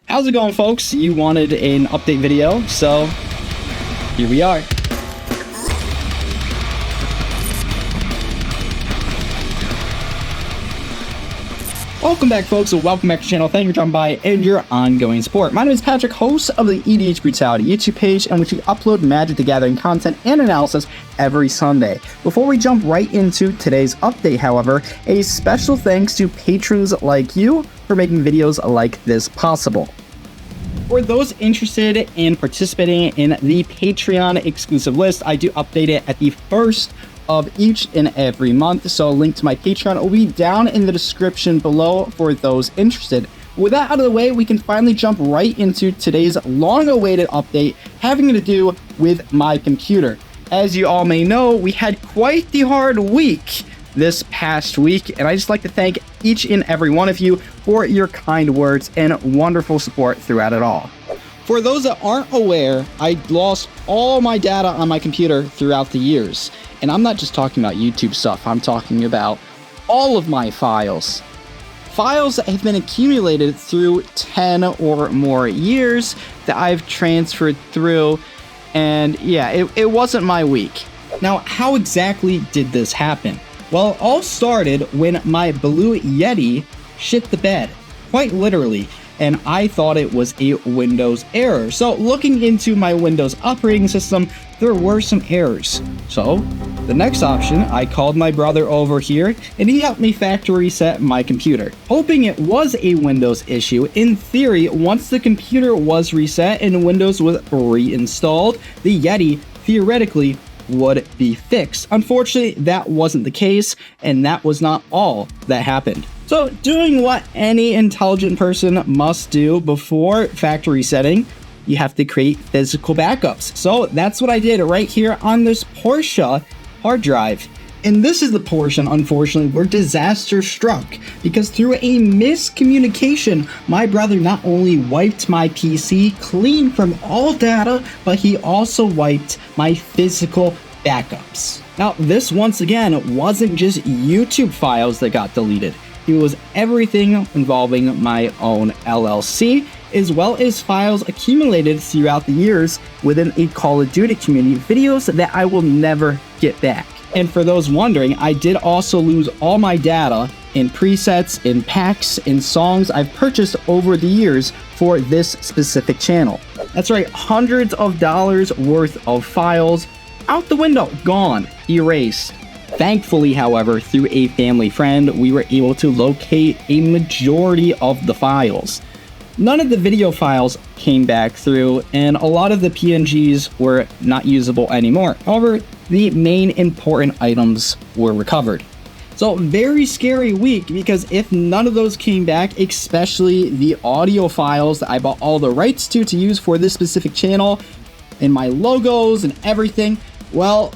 How's it going, folks? You wanted an update video, so here we are. Welcome back, folks, and welcome back to the channel. Thank you for dropping by and your ongoing support. My name is Patrick, host of the EDH Brutality YouTube page, in which we upload Magic the Gathering content and analysis every Sunday. Before we jump right into today's update, however, a special thanks to patrons like you for making videos like this possible. For those interested in participating in the Patreon exclusive list, I do update it at the first of each and every month, so a link to my Patreon will be down in the description below for those interested. With that out of the way, we can finally jump right into today's long-awaited update having to do with my computer. As you all may know, we had quite the hard week this past week, and I just like to thank each and every one of you for your kind words and wonderful support throughout it all. For those that aren't aware, I lost all my data on my computer throughout the years. And I'm not just talking about YouTube stuff, I'm talking about all of my files. Files that have been accumulated through 10 or more years that I've transferred through, and yeah, it wasn't my week. Now, how exactly did this happen? Well, it all started when my Blue Yeti shit the bed, quite literally, and I thought it was a Windows error. So looking into my Windows operating system, there were some errors. So the next option, I called my brother over here and he helped me factory reset my computer. Hoping it was a Windows issue, in theory, once the computer was reset and Windows was reinstalled, the Yeti theoretically would be fixed. Unfortunately, that wasn't the case, and that was not all that happened. So doing what any intelligent person must do before factory resetting, you have to create physical backups. So that's what I did right here on this Porsche hard drive. And this is the portion, unfortunately, where disaster struck, because through a miscommunication, my brother not only wiped my PC clean from all data, but he also wiped my physical backups. Now, this once again wasn't just YouTube files that got deleted. It was everything involving my own LLC, as well as files accumulated throughout the years within a Call of Duty community, videos that I will never get back. And for those wondering, I did also lose all my data in presets, in packs, in songs I've purchased over the years for this specific channel. That's right, hundreds of dollars worth of files out the window, gone, erased. Thankfully, however, through a family friend, we were able to locate a majority of the files. None of the video files came back through, and a lot of the PNGs were not usable anymore. However, the main important items were recovered. So, very scary week, because if none of those came back, especially the audio files that I bought all the rights to use for this specific channel, and my logos and everything, well,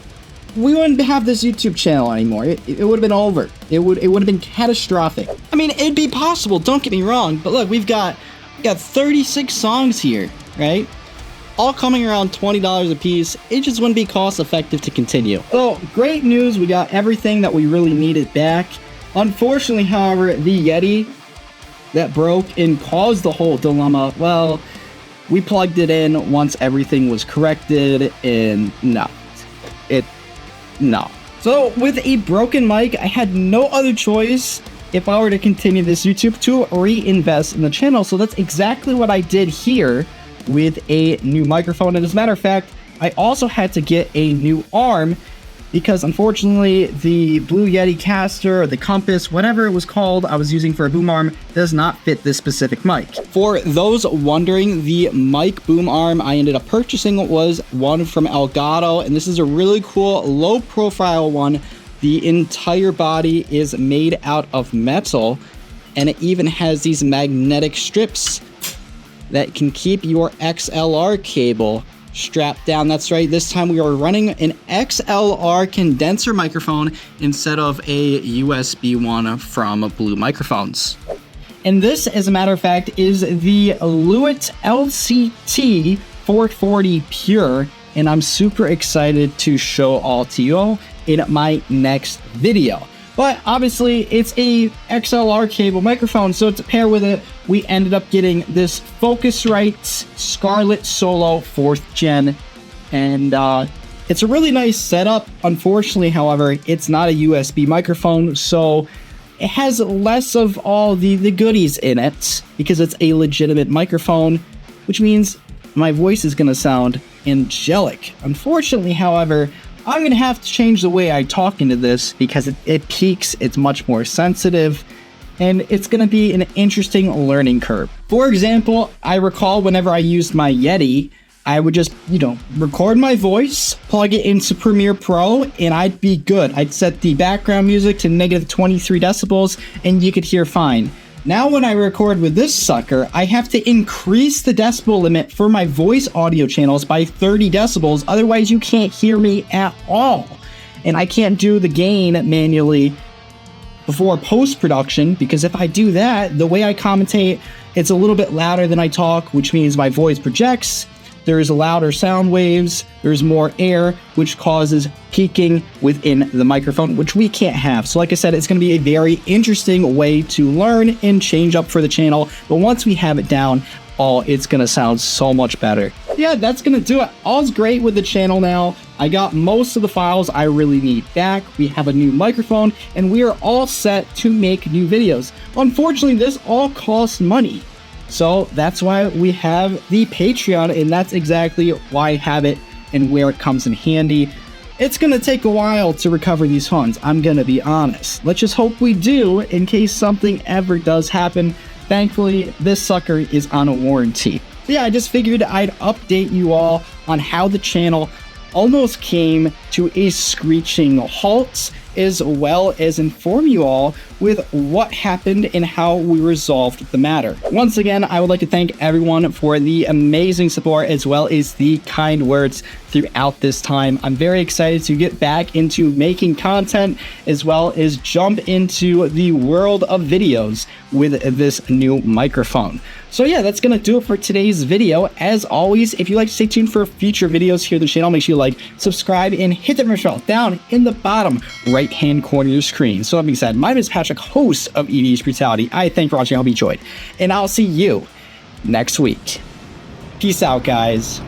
we wouldn't have this YouTube channel anymore. It would have been over. It would have been catastrophic. I mean, it'd be possible, don't get me wrong, but look, we got 36 songs here, right? All coming around $20 a piece. It just wouldn't be cost effective to continue. So, great news, we got everything that we really needed back. Unfortunately, however, the Yeti that broke and caused the whole dilemma, well, we plugged it in once everything was corrected, and no. So with a broken mic, I had no other choice if I were to continue this YouTube to reinvest in the channel. So that's exactly what I did here with a new microphone. And as a matter of fact, I also had to get a new arm, because unfortunately the Blue Yeti caster or the compass, whatever it was called, I was using for a boom arm, does not fit this specific mic. For those wondering, the mic boom arm I ended up purchasing was one from Elgato, and this is a really cool low profile one. The entire body is made out of metal, and it even has these magnetic strips that can keep your XLR cable strapped down. That's right, this time we are running an XLR condenser microphone instead of a USB one from Blue Microphones. And this, as a matter of fact, is the Lewitt LCT 440 Pure, and I'm super excited to show all to you all in my next video. But obviously it's a XLR cable microphone, so to pair with it, we ended up getting this Focusrite Scarlett Solo 4th Gen, and it's a really nice setup. Unfortunately, however, it's not a USB microphone, so it has less of all the goodies in it because it's a legitimate microphone, which means my voice is going to sound angelic. Unfortunately, however, I'm going to have to change the way I talk into this because it peaks, it's much more sensitive, and it's going to be an interesting learning curve. For example, I recall whenever I used my Yeti, I would just, record my voice, plug it into Premiere Pro, and I'd be good. I'd set the background music to negative 23 decibels, and you could hear fine. Now when I record with this sucker, I have to increase the decibel limit for my voice audio channels by 30 decibels, otherwise you can't hear me at all. And I can't do the gain manually before post-production, because if I do that, the way I commentate, it's a little bit louder than I talk, which means my voice projects. There's louder sound waves, there's more air, which causes peaking within the microphone, which we can't have. So like I said, it's going to be a very interesting way to learn and change up for the channel. But once we have it down, it's going to sound so much better. Yeah, that's going to do it. All's great with the channel now. I got most of the files I really need back. We have a new microphone, and we are all set to make new videos. Unfortunately, this all costs money. So that's why we have the Patreon, and that's exactly why I have it and where it comes in handy. It's going to take a while to recover these funds, I'm going to be honest. Let's just hope we do in case something ever does happen. Thankfully, this sucker is on a warranty. But yeah, I just figured I'd update you all on how the channel almost came to a screeching halt, as well as inform you all with what happened and how we resolved the matter. Once again, I would like to thank everyone for the amazing support as well as the kind words throughout this time. I'm very excited to get back into making content as well as jump into the world of videos with this new microphone. So yeah, that's going to do it for today's video. As always, if you'd like to stay tuned for future videos here on the channel, make sure you like, subscribe, and hit the bell down in the bottom right-hand corner of your screen. So that being said, my name is Patrick, host of EDH Brutality. I thank you for watching. I hope you enjoyed, and I'll see you next week. Peace out, guys.